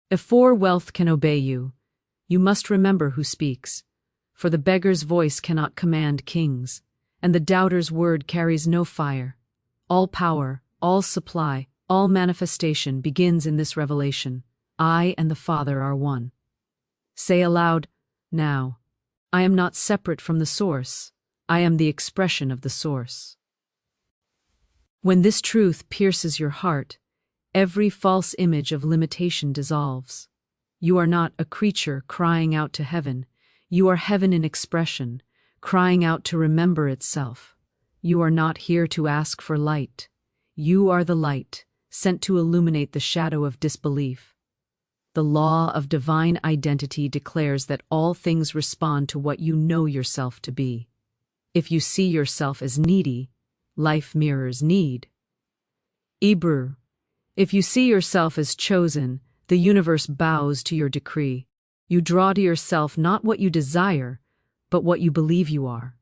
Before wealth can obey you, you must remember who speaks. For the beggar's voice cannot command kings, and the doubter's word carries no fire. All power, all supply, all manifestation begins in this revelation. I and the Father are one. Say aloud, now, I am not separate from the source. I am the expression of the source. When this truth pierces your heart, every false image of limitation dissolves. You are not a creature crying out to heaven. You are heaven in expression, crying out to remember itself. You are not here to ask for light. You are the light, sent to illuminate the shadow of disbelief. The law of divine identity declares that all things respond to what you know yourself to be. If you see yourself as needy, life mirrors need. Hebrew. If you see yourself as chosen, the universe bows to your decree. You draw to yourself not what you desire, but what you believe you are.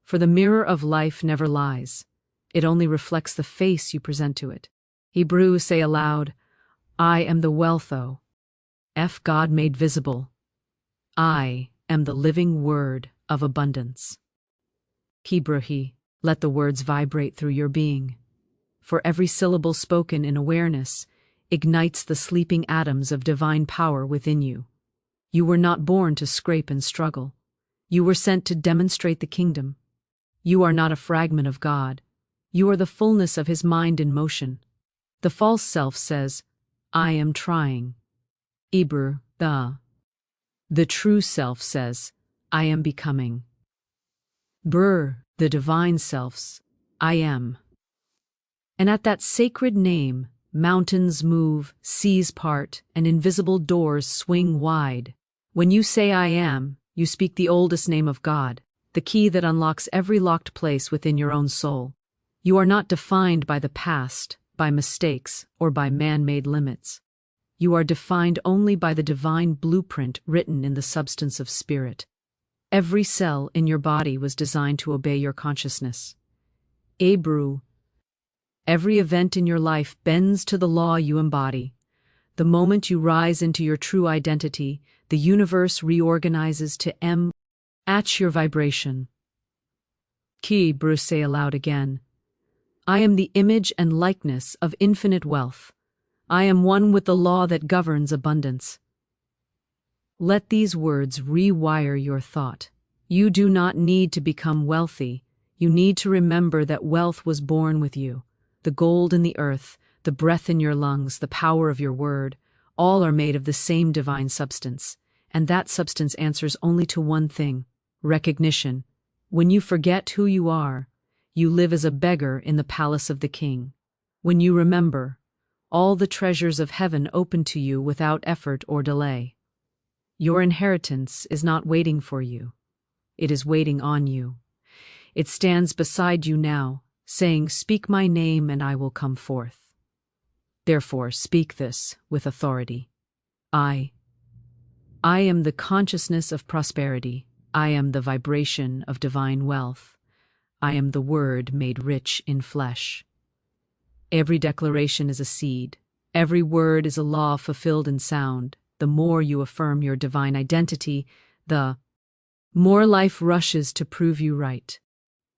For the mirror of life never lies. It only reflects the face you present to it. Hebrew, say aloud, I am the wealtho. God made visible. I am the living word of abundance. Hebrew, let the words vibrate through your being. For every syllable spoken in awareness ignites the sleeping atoms of divine power within you. You were not born to scrape and struggle. You were sent to demonstrate the kingdom. You are not a fragment of God. You are the fullness of His mind in motion. The false self says, I am trying. Hebrew, the true self says, I am becoming. The divine self's, I am. And at that sacred name, mountains move, seas part, and invisible doors swing wide. When you say I am, you speak the oldest name of God, the key that unlocks every locked place within your own soul. You are not defined by the past, by mistakes, or by man-made limits. You are defined only by the divine blueprint written in the substance of spirit. Every cell in your body was designed to obey your consciousness. Hebrew. Every event in your life bends to the law you embody. The moment you rise into your true identity, the universe reorganizes to match your vibration. Hebrew, say aloud again. I am the image and likeness of infinite wealth. I am one with the law that governs abundance. Let these words rewire your thought. You do not need to become wealthy. You need to remember that wealth was born with you. The gold in the earth, the breath in your lungs, the power of your word, all are made of the same divine substance. And that substance answers only to one thing: recognition. When you forget who you are, you live as a beggar in the palace of the king. When you remember, all the treasures of heaven open to you without effort or delay. Your inheritance is not waiting for you. It is waiting on you. It stands beside you now, saying, speak my name and I will come forth. Therefore, speak this with authority. I am the consciousness of prosperity. I am the vibration of divine wealth. I am the word made rich in flesh. Every declaration is a seed. Every word is a law fulfilled in sound. The more you affirm your divine identity, the more life rushes to prove you right.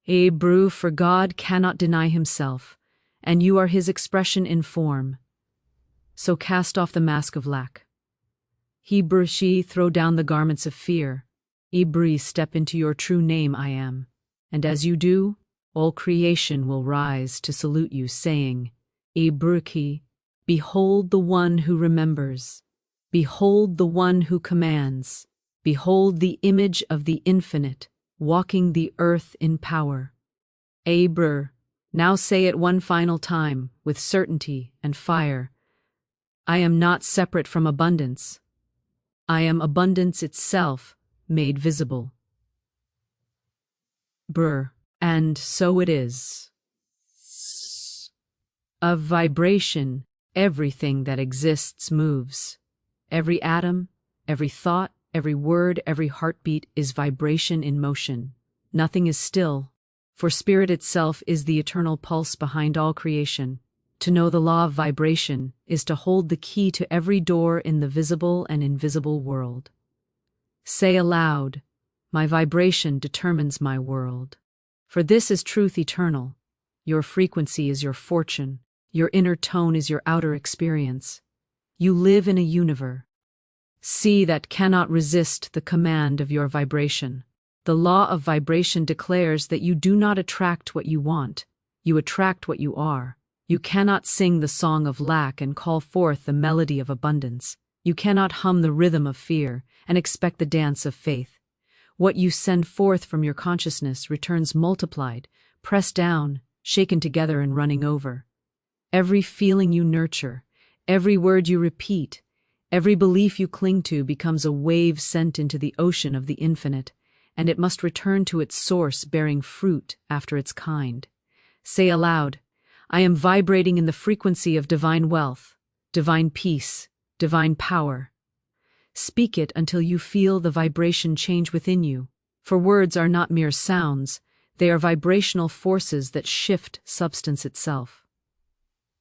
Hebrew, for God cannot deny Himself, and you are His expression in form. So cast off the mask of lack. Hebrew, throw down the garments of fear. Hebrew, step into your true name, I am. And as you do, all creation will rise to salute you, saying, Hebrew, behold the one who remembers. Behold the one who commands. Behold the image of the infinite, walking the earth in power. Hebrew, now say it one final time, with certainty and fire. I am not separate from abundance. I am abundance itself, made visible. And so it is. Of vibration, everything that exists moves. Every atom, every thought, every word, every heartbeat is vibration in motion. Nothing is still, for spirit itself is the eternal pulse behind all creation. To know the law of vibration is to hold the key to every door in the visible and invisible world. Say aloud, "My vibration determines my world." For this is truth eternal. Your frequency is your fortune. Your inner tone is your outer experience. You live in a universe. See that cannot resist the command of your vibration. The law of vibration declares that you do not attract what you want. You attract what you are. You cannot sing the song of lack and call forth the melody of abundance. You cannot hum the rhythm of fear and expect the dance of faith. What you send forth from your consciousness returns multiplied, pressed down, shaken together and running over. Every feeling you nurture, every word you repeat, every belief you cling to becomes a wave sent into the ocean of the infinite, and it must return to its source bearing fruit after its kind. Say aloud, "I am vibrating in the frequency of divine wealth, divine peace, divine power." Speak it until you feel the vibration change within you, for words are not mere sounds, they are vibrational forces that shift substance itself.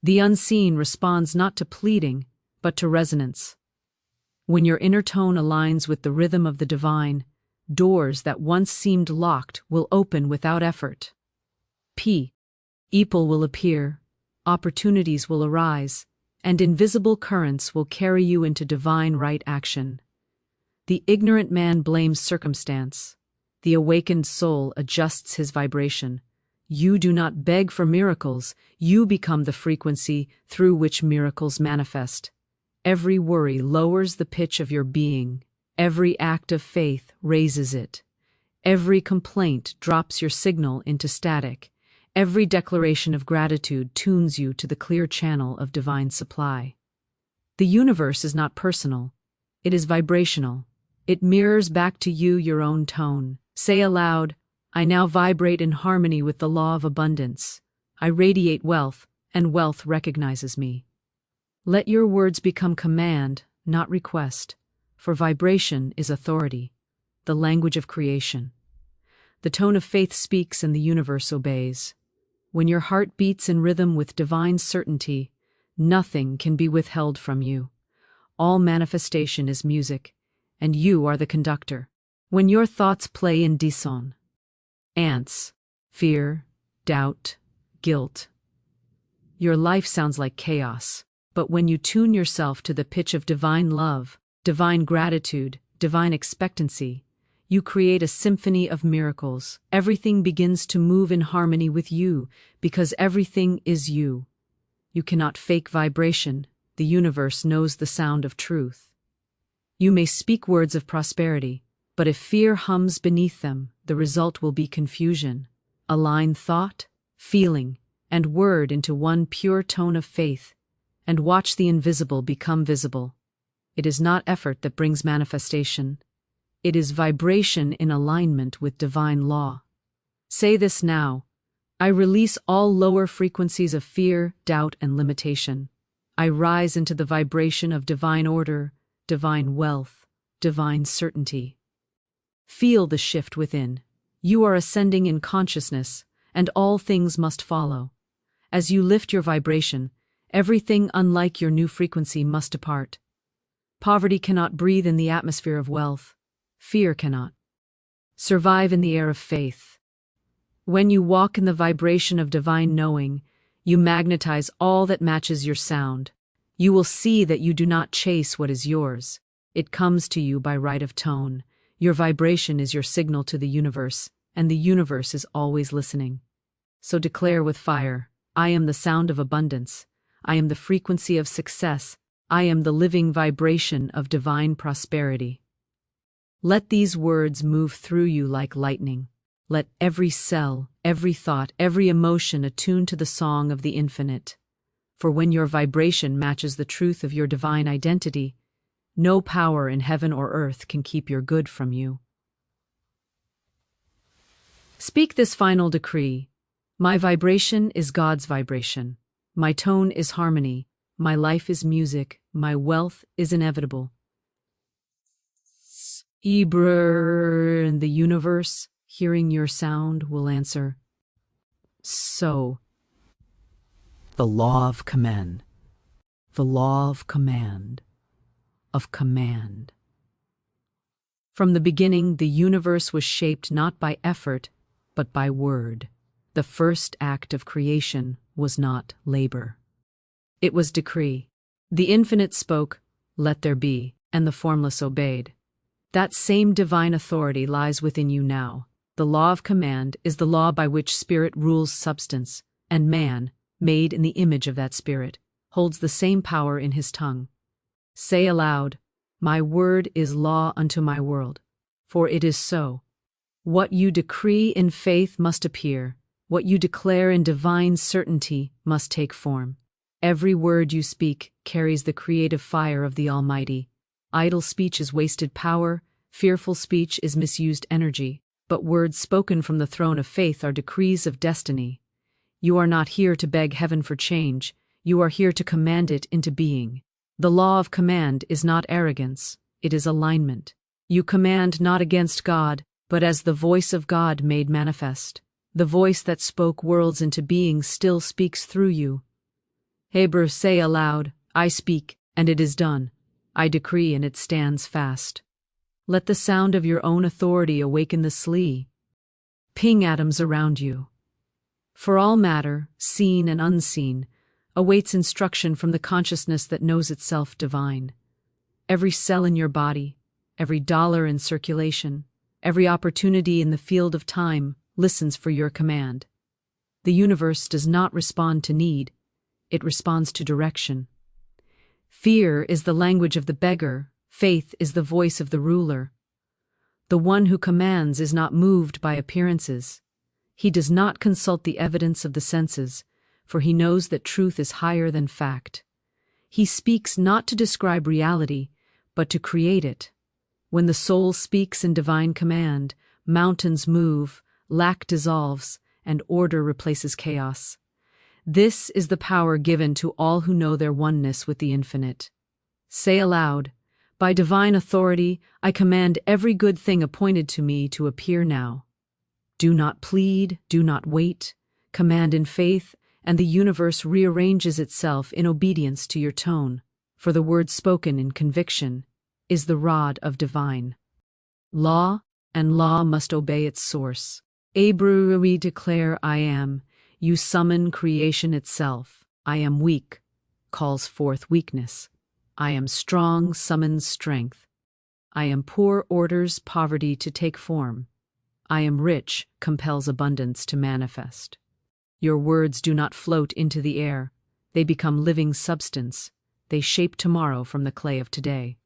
The unseen responds not to pleading, but to resonance. When your inner tone aligns with the rhythm of the divine, doors that once seemed locked will open without effort. People will appear, opportunities will arise, and invisible currents will carry you into divine right action. The ignorant man blames circumstance. The awakened soul adjusts his vibration. You do not beg for miracles, you become the frequency through which miracles manifest. Every worry lowers the pitch of your being. Every act of faith raises it. Every complaint drops your signal into static. Every declaration of gratitude tunes you to the clear channel of divine supply. The universe is not personal. It is vibrational. It mirrors back to you your own tone. Say aloud, "I now vibrate in harmony with the law of abundance. I radiate wealth, and wealth recognizes me." Let your words become command, not request, for vibration is authority, the language of creation. The tone of faith speaks and the universe obeys. When your heart beats in rhythm with divine certainty, nothing can be withheld from you. All manifestation is music, and you are the conductor. When your thoughts play in dissonance, fear, doubt, guilt, your life sounds like chaos. But when you tune yourself to the pitch of divine love, divine gratitude, divine expectancy, you create a symphony of miracles. Everything begins to move in harmony with you, because everything is you. You cannot fake vibration. The universe knows the sound of truth. You may speak words of prosperity, but if fear hums beneath them, the result will be confusion. Align thought, feeling, and word into one pure tone of faith, and watch the invisible become visible. It is not effort that brings manifestation. It is vibration in alignment with divine law. Say this now, "I release all lower frequencies of fear, doubt, and limitation. I rise into the vibration of divine order, divine wealth, divine certainty." Feel the shift within. You are ascending in consciousness, and all things must follow. As you lift your vibration, everything unlike your new frequency must depart. Poverty cannot breathe in the atmosphere of wealth. Fear cannot survive in the air of faith. When you walk in the vibration of divine knowing, you magnetize all that matches your sound. You will see that you do not chase what is yours. It comes to you by right of tone. Your vibration is your signal to the universe, and the universe is always listening. So declare with fire, "I am the sound of abundance. I am the frequency of success. I am the living vibration of divine prosperity." Let these words move through you like lightning. Let every cell, every thought, every emotion attune to the song of the infinite. For when your vibration matches the truth of your divine identity, no power in heaven or earth can keep your good from you. Speak this final decree. My vibration is God's vibration. My tone is harmony. My life is music. My wealth is inevitable. And the universe, hearing your sound, will answer, "So." The law of command. The law of command. Of command. From the beginning, the universe was shaped not by effort, but by word. The first act of creation was not labor. It was decree. The infinite spoke, "Let there be," and the formless obeyed. That same divine authority lies within you now. The law of command is the law by which spirit rules substance, and man, made in the image of that spirit, holds the same power in his tongue. Say aloud, "My word is law unto my world," for it is so. What you decree in faith must appear. What you declare in divine certainty must take form. Every word you speak carries the creative fire of the Almighty. Idle speech is wasted power, fearful speech is misused energy, but words spoken from the throne of faith are decrees of destiny. You are not here to beg heaven for change, you are here to command it into being. The law of command is not arrogance, it is alignment. You command not against God, but as the voice of God made manifest. The voice that spoke worlds into being still speaks through you. Hebrew, say aloud, "I speak, and it is done. I decree, and it stands fast." Let the sound of your own authority awaken the slee. Ping atoms around you. For all matter, seen and unseen, awaits instruction from the consciousness that knows itself divine. Every cell in your body, every dollar in circulation, every opportunity in the field of time listens for your command. The universe does not respond to need, it responds to direction. Fear is the language of the beggar, faith is the voice of the ruler. The one who commands is not moved by appearances. He does not consult the evidence of the senses, for he knows that truth is higher than fact. He speaks not to describe reality, but to create it. When the soul speaks in divine command, mountains move, lack dissolves, and order replaces chaos. This is the power given to all who know their oneness with the infinite. Say aloud, "By divine authority, I command every good thing appointed to me to appear now." Do not plead, do not wait. Command in faith, and the universe rearranges itself in obedience to your tone, for the word spoken in conviction is the rod of divine law, and law must obey its source. Hebrew, we declare I am. You summon creation itself. I am weak, calls forth weakness. I am strong, summons strength. I am poor, orders poverty to take form. I am rich, compels abundance to manifest. Your words do not float into the air. They become living substance. They shape tomorrow from the clay of today.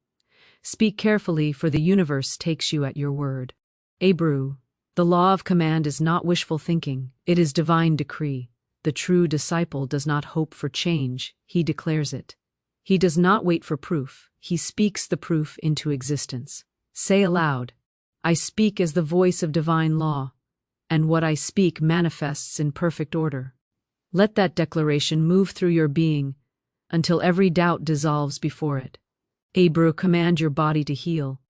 Speak carefully, for the universe takes you at your word. Hebrew, the law of command is not wishful thinking, it is divine decree. The true disciple does not hope for change, he declares it. He does not wait for proof, he speaks the proof into existence. Say aloud, "I speak as the voice of divine law, and what I speak manifests in perfect order." Let that declaration move through your being until every doubt dissolves before it. Hebrew, command your body to heal.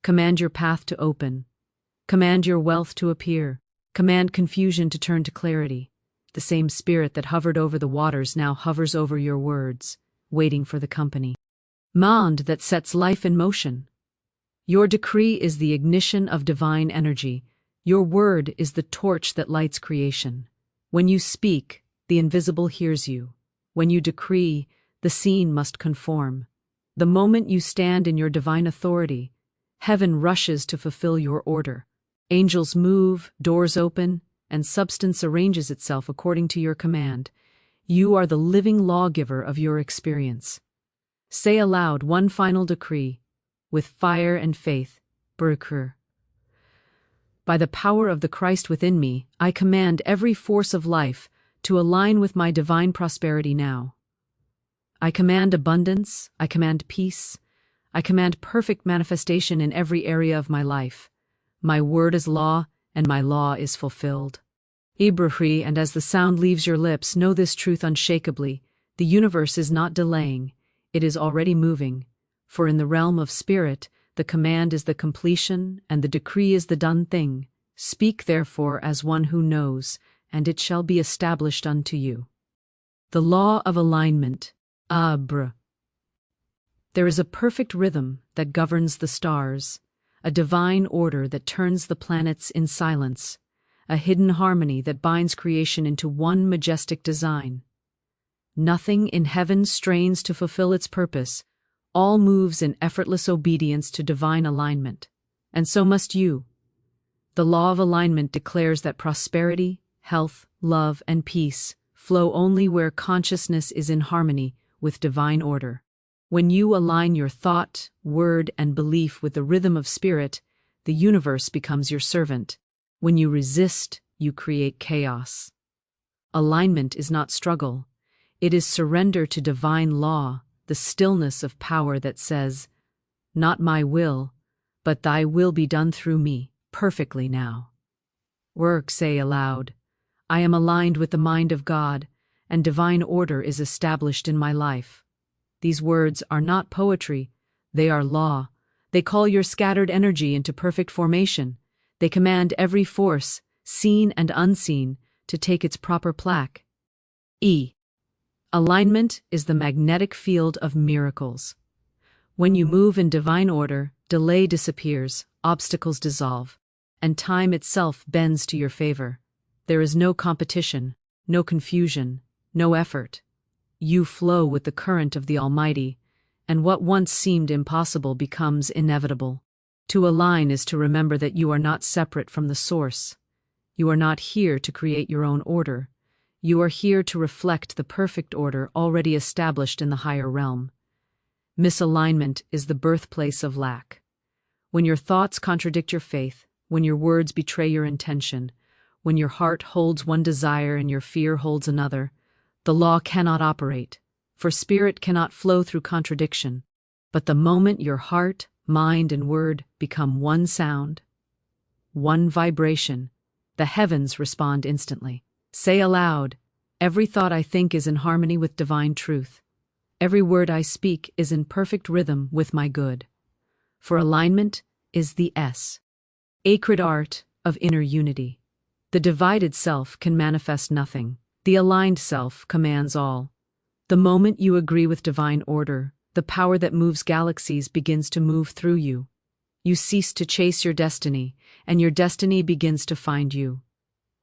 Command your path to open. Command your wealth to appear. Command confusion to turn to clarity. The same spirit that hovered over the waters now hovers over your words, waiting for the company. Mind that sets life in motion. Your decree is the ignition of divine energy. Your word is the torch that lights creation. When you speak, the invisible hears you. When you decree, the seen must conform. The moment you stand in your divine authority, heaven rushes to fulfill your order. Angels move, doors open, and substance arranges itself according to your command. You are the living lawgiver of your experience. Say aloud one final decree, with fire and faith, Berkur. By the power of the Christ within me, I command every force of life to align with my divine prosperity now. I command abundance, I command peace, I command perfect manifestation in every area of my life. My word is law, and my law is fulfilled. Ibrahim, and as the sound leaves your lips, know this truth unshakably. The universe is not delaying, it is already moving. For in the realm of spirit, the command is the completion, and the decree is the done thing. Speak therefore as one who knows, and it shall be established unto you. The law of alignment. There is a perfect rhythm that governs the stars, a divine order that turns the planets in silence, a hidden harmony that binds creation into one majestic design. Nothing in heaven strains to fulfill its purpose, all moves in effortless obedience to divine alignment. And so must you. The law of alignment declares that prosperity, health, love, and peace flow only where consciousness is in harmony with divine order. When you align your thought, word, and belief with the rhythm of spirit, the universe becomes your servant. When you resist, you create chaos. Alignment is not struggle. It is surrender to divine law, the stillness of power that says, "Not my will, but thy will be done through me, perfectly now." Say aloud, "I am aligned with the mind of God, and divine order is established in my life." These words are not poetry, they are law. They call your scattered energy into perfect formation. They command every force, seen and unseen, to take its proper plaque. Alignment is the magnetic field of miracles. When you move in divine order, delay disappears, obstacles dissolve, and time itself bends to your favor. There is no competition, no confusion, no effort. You flow with the current of the Almighty, and what once seemed impossible becomes inevitable. To align is to remember that you are not separate from the source. You are not here to create your own order. You are here to reflect the perfect order already established in the higher realm. Misalignment is the birthplace of lack. When your thoughts contradict your faith, when your words betray your intention, when your heart holds one desire and your fear holds another, the law cannot operate, for spirit cannot flow through contradiction. But the moment your heart, mind, and word become one sound, one vibration, the heavens respond instantly. Say aloud, "Every thought I think is in harmony with divine truth. Every word I speak is in perfect rhythm with my good." For alignment is the sacred art of inner unity. The divided self can manifest nothing. The aligned self commands all. The moment you agree with divine order, the power that moves galaxies begins to move through you. You cease to chase your destiny, and your destiny begins to find you.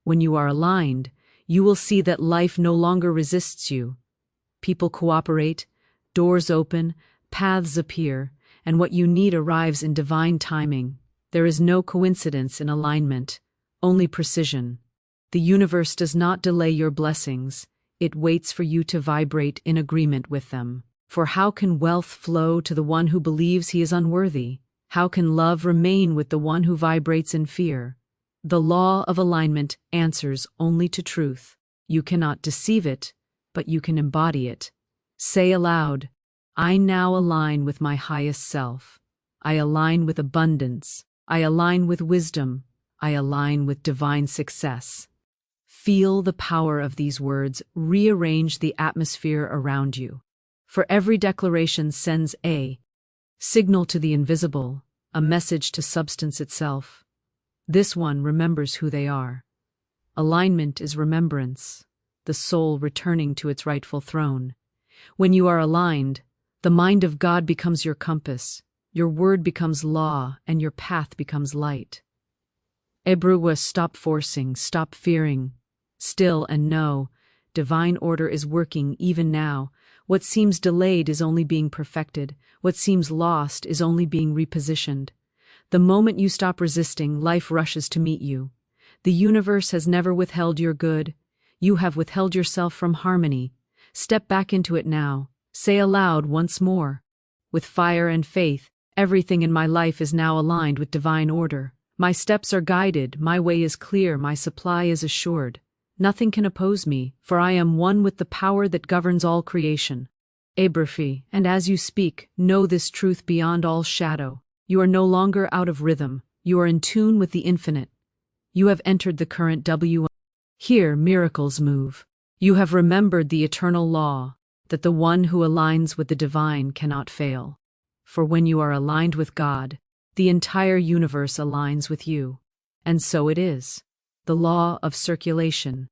When you are aligned, you will see that life no longer resists you. People cooperate, doors open, paths appear, and what you need arrives in divine timing. There is no coincidence in alignment, only precision. The universe does not delay your blessings, it waits for you to vibrate in agreement with them. For how can wealth flow to the one who believes he is unworthy? How can love remain with the one who vibrates in fear? The law of alignment answers only to truth. You cannot deceive it, but you can embody it. Say aloud, "I now align with my highest self. I align with abundance. I align with wisdom. I align with divine success." Feel the power of these words rearrange the atmosphere around you. For every declaration sends a signal to the invisible, a message to substance itself. This one remembers who they are. Alignment is remembrance, the soul returning to its rightful throne. When you are aligned, the mind of God becomes your compass, your word becomes law, and your path becomes light. Stop forcing, stop fearing. Still and know, divine order is working even now. What seems delayed is only being perfected. What seems lost is only being repositioned. The moment you stop resisting, life rushes to meet you. The universe has never withheld your good. You have withheld yourself from harmony. Step back into it now. Say aloud once more. With fire and faith, everything in my life is now aligned with divine order. My steps are guided, my way is clear, my supply is assured. Nothing can oppose me, for I am one with the power that governs all creation. And as you speak, know this truth beyond all shadow. You are no longer out of rhythm. You are in tune with the infinite. You have entered the current Here miracles move. You have remembered the eternal law, that the one who aligns with the divine cannot fail. For when you are aligned with God, the entire universe aligns with you. And so it is. The law of circulation.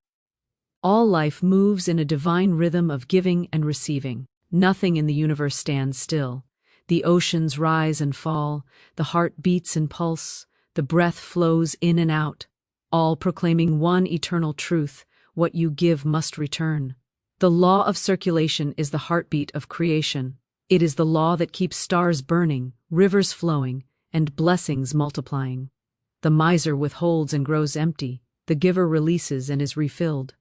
All life moves in a divine rhythm of giving and receiving. Nothing in the universe stands still. The oceans rise and fall, the heart beats and pulse, the breath flows in and out, all proclaiming one eternal truth: what you give must return. The law of circulation is the heartbeat of creation. It is the law that keeps stars burning, rivers flowing, and blessings multiplying. The miser withholds and grows empty. The giver releases and is refilled.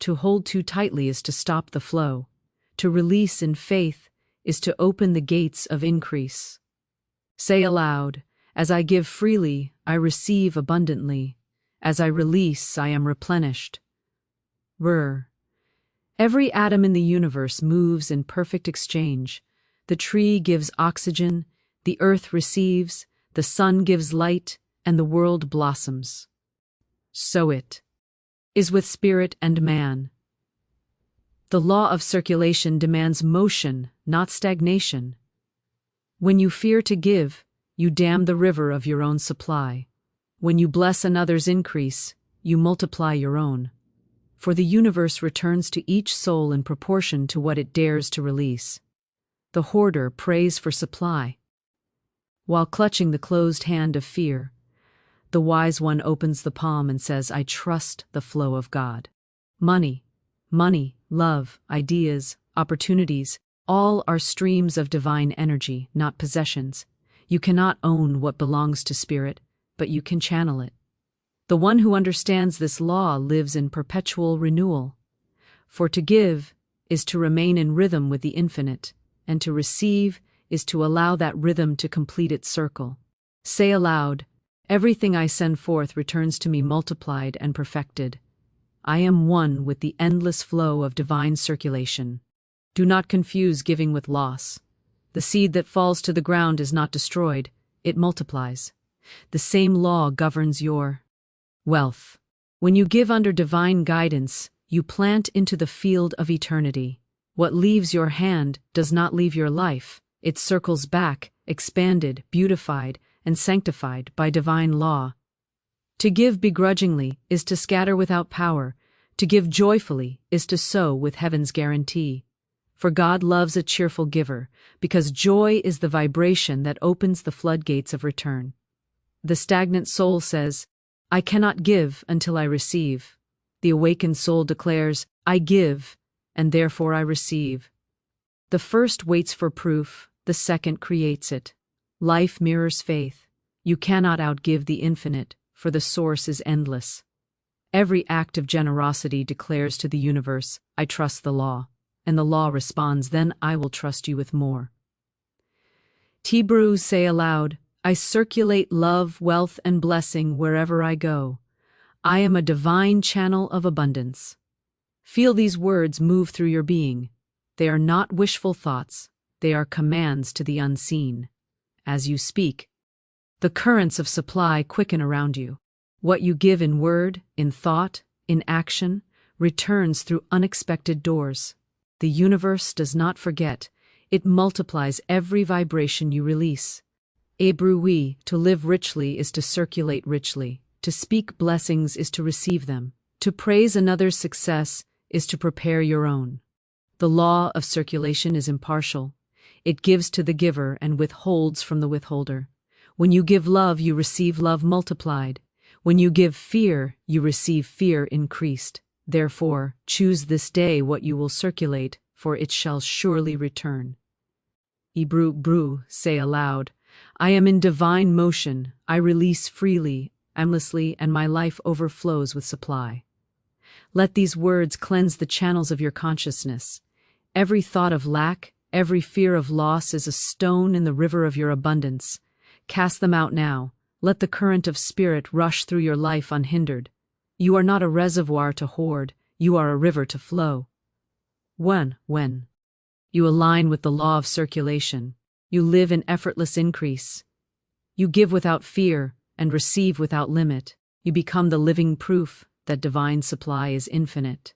To hold too tightly is to stop the flow. To release in faith is to open the gates of increase. Say aloud, "As I give freely, I receive abundantly. As I release, I am replenished." Every atom in the universe moves in perfect exchange. The tree gives oxygen, the earth receives, the sun gives light, and the world blossoms. So it is with spirit and man. The law of circulation demands motion, not stagnation. When you fear to give, you dam the river of your own supply. When you bless another's increase, you multiply your own. For the universe returns to each soul in proportion to what it dares to release. The hoarder prays for supply. While clutching the closed hand of fear, the wise one opens the palm and says, "I trust the flow of God." Money, love, ideas, opportunities, all are streams of divine energy, not possessions. You cannot own what belongs to spirit, but you can channel it. The one who understands this law lives in perpetual renewal. For to give is to remain in rhythm with the infinite, and to receive is to allow that rhythm to complete its circle. Say aloud, "Everything I send forth returns to me multiplied and perfected. I am one with the endless flow of divine circulation." Do not confuse giving with loss. The seed that falls to the ground is not destroyed, it multiplies. The same law governs your wealth. When you give under divine guidance, you plant into the field of eternity. What leaves your hand does not leave your life. It circles back, expanded, beautified, and sanctified by divine law. To give begrudgingly is to scatter without power. To give joyfully is to sow with heaven's guarantee. For God loves a cheerful giver, because joy is the vibration that opens the floodgates of return. The stagnant soul says, "I cannot give until I receive." The awakened soul declares, "I give, and therefore I receive." The first waits for proof, the second creates it. Life mirrors faith. You cannot outgive the infinite, for the source is endless. Every act of generosity declares to the universe, "I trust the law," and the law responds, "Then I will trust you with more." T-Brews say aloud, "I circulate love, wealth, and blessing wherever I go. I am a divine channel of abundance." Feel these words move through your being. They are not wishful thoughts, they are commands to the unseen. As you speak, the currents of supply quicken around you. What you give in word, in thought, in action, returns through unexpected doors. The universe does not forget. It multiplies every vibration you release. Ebruwi, to live richly is to circulate richly. To speak blessings is to receive them. To praise another's success is to prepare your own. The law of circulation is impartial. It gives to the giver and withholds from the withholder. When you give love, you receive love multiplied. When you give fear, you receive fear increased. Therefore, choose this day what you will circulate, for it shall surely return. Ebru, say aloud, "I am in divine motion. I release freely, aimlessly, and my life overflows with supply." Let these words cleanse the channels of your consciousness. Every thought of lack, every fear of loss is a stone in the river of your abundance. Cast them out now. Let the current of spirit rush through your life unhindered. You are not a reservoir to hoard, you are a river to flow. When you align with the law of circulation, you live in effortless increase. You give without fear and receive without limit. You become the living proof that divine supply is infinite.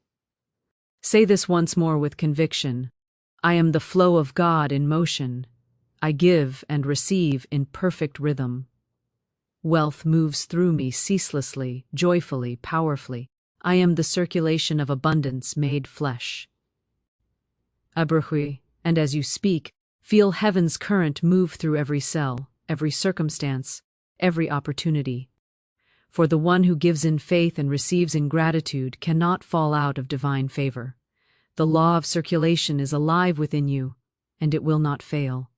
Say this once more with conviction. I am the flow of God in motion. I give and receive in perfect rhythm. Wealth moves through me ceaselessly, joyfully, powerfully. I am the circulation of abundance made flesh. Abrahui, and as you speak, feel heaven's current move through every cell, every circumstance, every opportunity. For the one who gives in faith and receives in gratitude cannot fall out of divine favor. The law of circulation is alive within you, and it will not fail.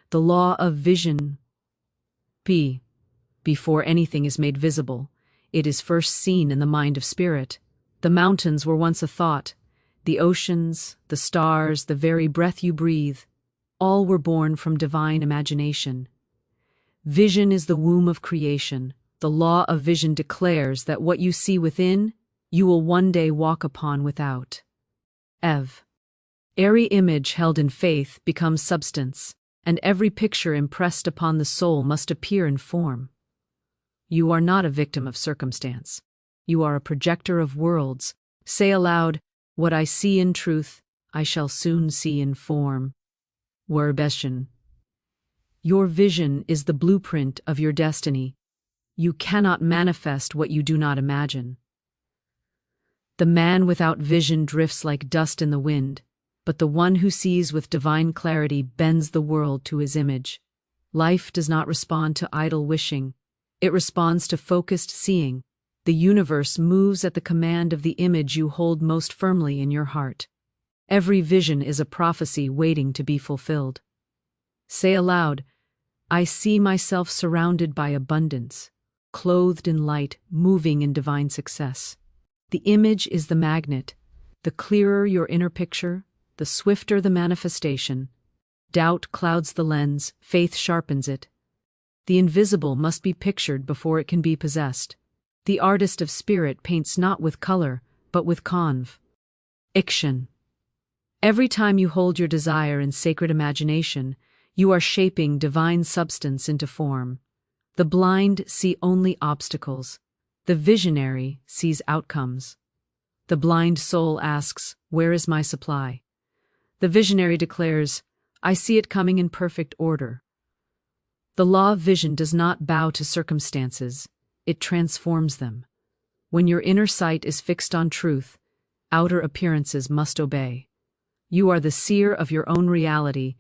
The law of vision. Before anything is made visible, it is first seen in the mind of spirit. The mountains were once a thought. The oceans, the stars, the very breath you breathe, all were born from divine imagination. Vision is the womb of creation. The law of vision declares that what you see within, you will one day walk upon without. Every image held in faith becomes substance, and every picture impressed upon the soul must appear in form. You are not a victim of circumstance. You are a projector of worlds. Say aloud, "What I see in truth, I shall soon see in form." Werbeshen. Your vision is the blueprint of your destiny. You cannot manifest what you do not imagine. The man without vision drifts like dust in the wind, but the one who sees with divine clarity bends the world to his image. Life does not respond to idle wishing. It responds to focused seeing. The universe moves at the command of the image you hold most firmly in your heart. Every vision is a prophecy waiting to be fulfilled. Say aloud, "I see myself surrounded by abundance, clothed in light, moving in divine success." The image is the magnet. The clearer your inner picture, the swifter the manifestation. Doubt clouds the lens, faith sharpens it. The invisible must be pictured before it can be possessed. The artist of spirit paints not with color, but with conviction. Every time you hold your desire in sacred imagination, you are shaping divine substance into form. The blind see only obstacles. The visionary sees outcomes. The blind soul asks, "Where is my supply?" The visionary declares, "I see it coming in perfect order." The law of vision does not bow to circumstances. It transforms them. When your inner sight is fixed on truth, outer appearances must obey. You are the seer of your own reality,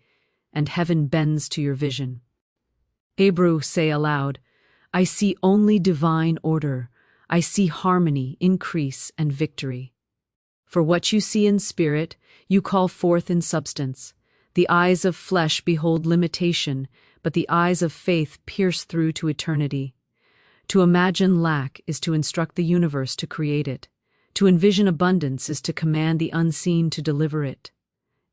and heaven bends to your vision. Hebrew, say aloud, "I see only divine order. I see harmony, increase, and victory." For what you see in spirit, you call forth in substance. The eyes of flesh behold limitation, but the eyes of faith pierce through to eternity. To imagine lack is to instruct the universe to create it. To envision abundance is to command the unseen to deliver it.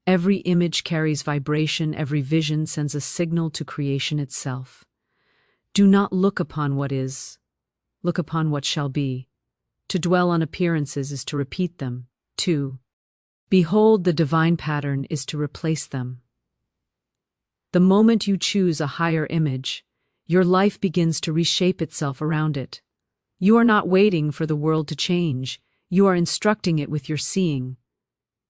Every image carries vibration, every vision sends a signal to creation itself. Do not look upon what is, look upon what shall be. To dwell on appearances is to repeat them. To behold the divine pattern is to replace them. The moment you choose a higher image, your life begins to reshape itself around it. You are not waiting for the world to change, you are instructing it with your seeing.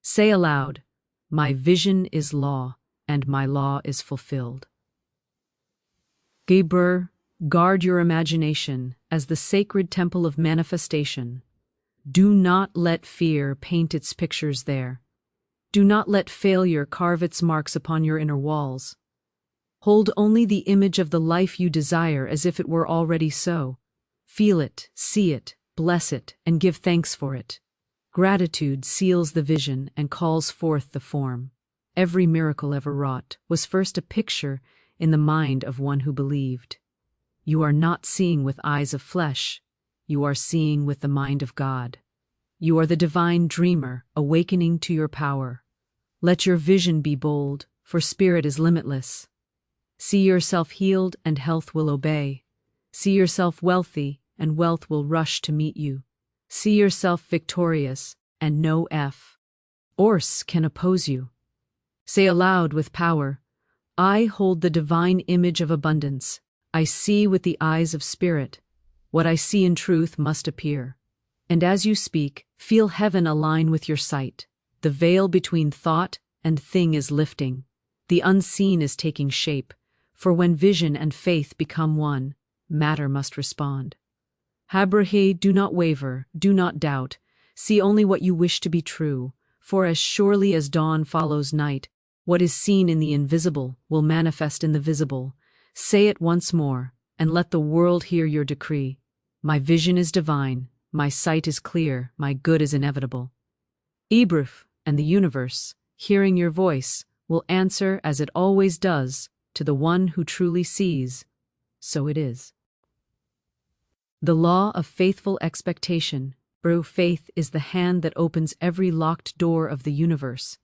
Say aloud, "My vision is law, and my law is fulfilled." Geber, guard your imagination as the sacred temple of manifestation. Do not let fear paint its pictures there. Do not let failure carve its marks upon your inner walls. Hold only the image of the life you desire as if it were already so. Feel it, see it, bless it, and give thanks for it. Gratitude seals the vision and calls forth the form. Every miracle ever wrought was first a picture in the mind of one who believed. You are not seeing with eyes of flesh. You are seeing with the mind of God. You are the divine dreamer, awakening to your power. Let your vision be bold, for spirit is limitless. See yourself healed, and health will obey. See yourself wealthy, and wealth will rush to meet you. See yourself victorious, and no force can oppose you. Say aloud with power, "I hold the divine image of abundance. I see with the eyes of spirit. What I see in truth must appear." And as you speak, feel heaven align with your sight. The veil between thought and thing is lifting. The unseen is taking shape, for when vision and faith become one, matter must respond. Habrahe, do not waver, do not doubt. See only what you wish to be true, for as surely as dawn follows night, what is seen in the invisible will manifest in the visible. Say it once more, and let the world hear your decree. My vision is divine, my sight is clear, my good is inevitable. Ibruf and the universe, hearing your voice, will answer as it always does to the one who truly sees. So it is. The law of faithful expectation. Bro, faith is the hand that opens every locked door of the universe.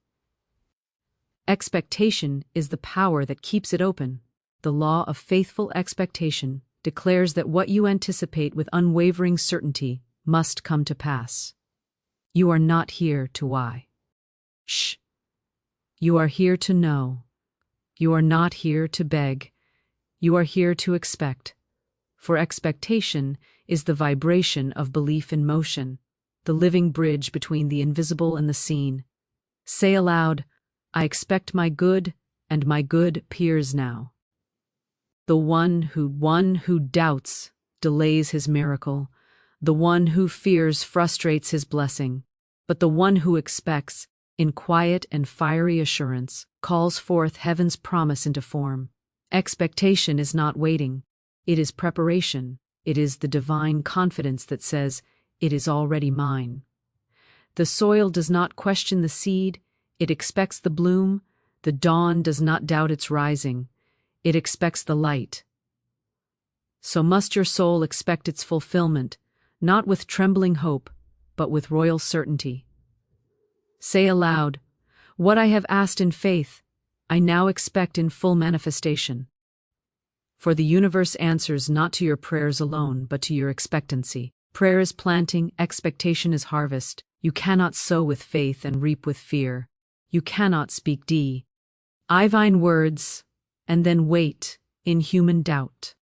Expectation is the power that keeps it open. The law of faithful expectation declares that what you anticipate with unwavering certainty must come to pass. You are not here to why. Shh. You are here to know. You are not here to beg. You are here to expect. For expectation is the vibration of belief in motion, the living bridge between the invisible and the seen. Say aloud, I expect my good, and my good appears now. The one who doubts delays his miracle. The one who fears frustrates his blessing. But the one who expects, in quiet and fiery assurance, calls forth heaven's promise into form. Expectation is not waiting. It is preparation. It is the divine confidence that says, it is already mine. The soil does not question the seed. It expects the bloom. The dawn does not doubt its rising. It expects the light. So must your soul expect its fulfillment, not with trembling hope, but with royal certainty. Say aloud, what I have asked in faith, I now expect in full manifestation. For the universe answers not to your prayers alone, but to your expectancy. Prayer is planting, expectation is harvest. You cannot sow with faith and reap with fear. You cannot speak divine words, and then wait in human doubt.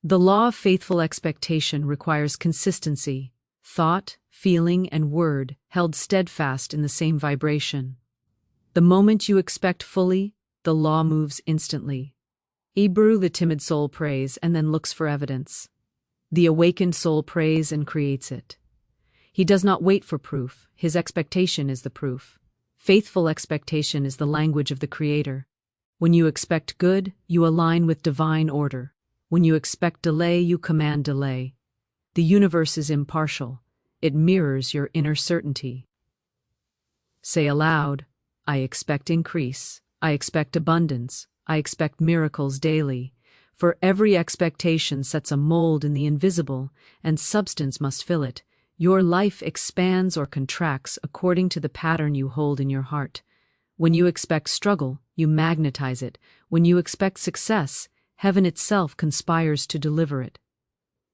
The law of faithful expectation requires consistency, thought, feeling, and word held steadfast in the same vibration. The moment you expect fully, the law moves instantly. Hebrew, the timid soul prays and then looks for evidence. The awakened soul prays and creates it. He does not wait for proof, his expectation is the proof. Faithful expectation is the language of the Creator. When you expect good, you align with divine order. When you expect delay, you command delay. The universe is impartial. It mirrors your inner certainty. Say aloud, I expect increase. I expect abundance. I expect miracles daily. For every expectation sets a mold in the invisible, and substance must fill it. Your life expands or contracts according to the pattern you hold in your heart. When you expect struggle, you magnetize it. When you expect success, heaven itself conspires to deliver it.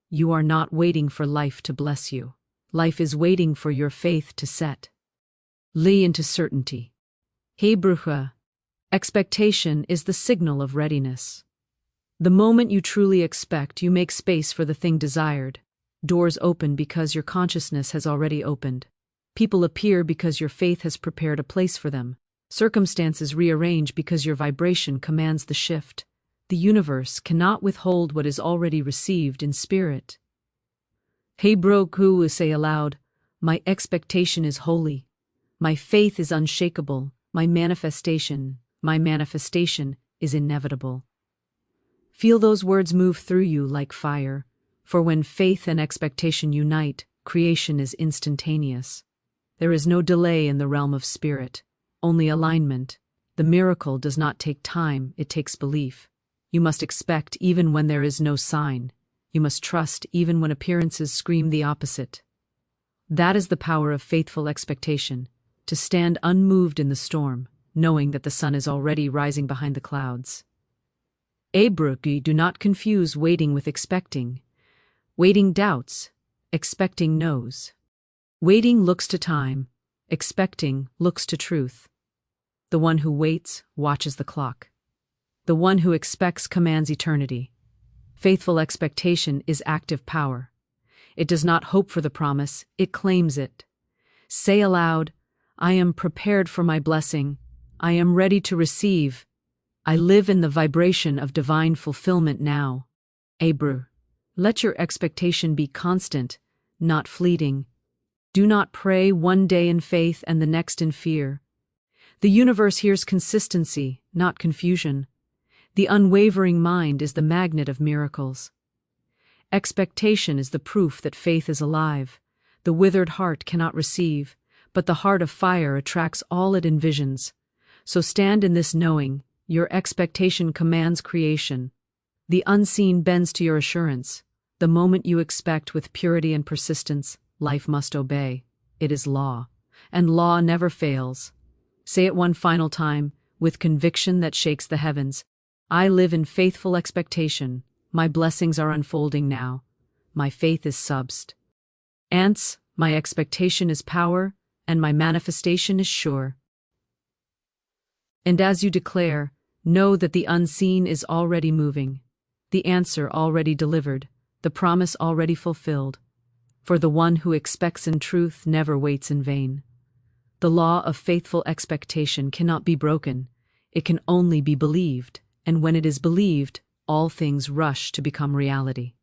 You are not waiting for life to bless you. Life is waiting for your faith to set. Lee into certainty. Hebrucha. Expectation is the signal of readiness. The moment you truly expect, you make space for the thing desired. Doors open because your consciousness has already opened. People appear because your faith has prepared a place for them. Circumstances rearrange because your vibration commands the shift. The universe cannot withhold what is already received in spirit. Hebroku, say aloud, my expectation is holy. My faith is unshakable. My manifestation is inevitable. Feel those words move through you like fire, for when faith and expectation unite, creation is instantaneous. There is no delay in the realm of spirit, only alignment. The miracle does not take time, it takes belief. You must expect even when there is no sign. You must trust even when appearances scream the opposite. That is the power of faithful expectation, to stand unmoved in the storm, knowing that the sun is already rising behind the clouds. Abruki, do not confuse waiting with expecting. Waiting doubts, expecting knows. Waiting looks to time, expecting looks to truth. The one who waits watches the clock. The one who expects commands eternity. Faithful expectation is active power. It does not hope for the promise, it claims it. Say aloud, I am prepared for my blessing. I am ready to receive. I live in the vibration of divine fulfillment now. Abru. Let your expectation be constant, not fleeting. Do not pray one day in faith and the next in fear. The universe hears consistency, not confusion. The unwavering mind is the magnet of miracles. Expectation is the proof that faith is alive. The withered heart cannot receive, but the heart of fire attracts all it envisions. So stand in this knowing, your expectation commands creation. The unseen bends to your assurance. The moment you expect with purity and persistence, life must obey. It is law, and law never fails. Say it one final time, with conviction that shakes the heavens. I live in faithful expectation. My blessings are unfolding now. My faith is subst. Ants, my expectation is power, and my manifestation is sure. And as you declare, know that the unseen is already moving, the answer already delivered, the promise already fulfilled. For the one who expects in truth never waits in vain. The law of faithful expectation cannot be broken. It can only be believed, and when it is believed, all things rush to become reality.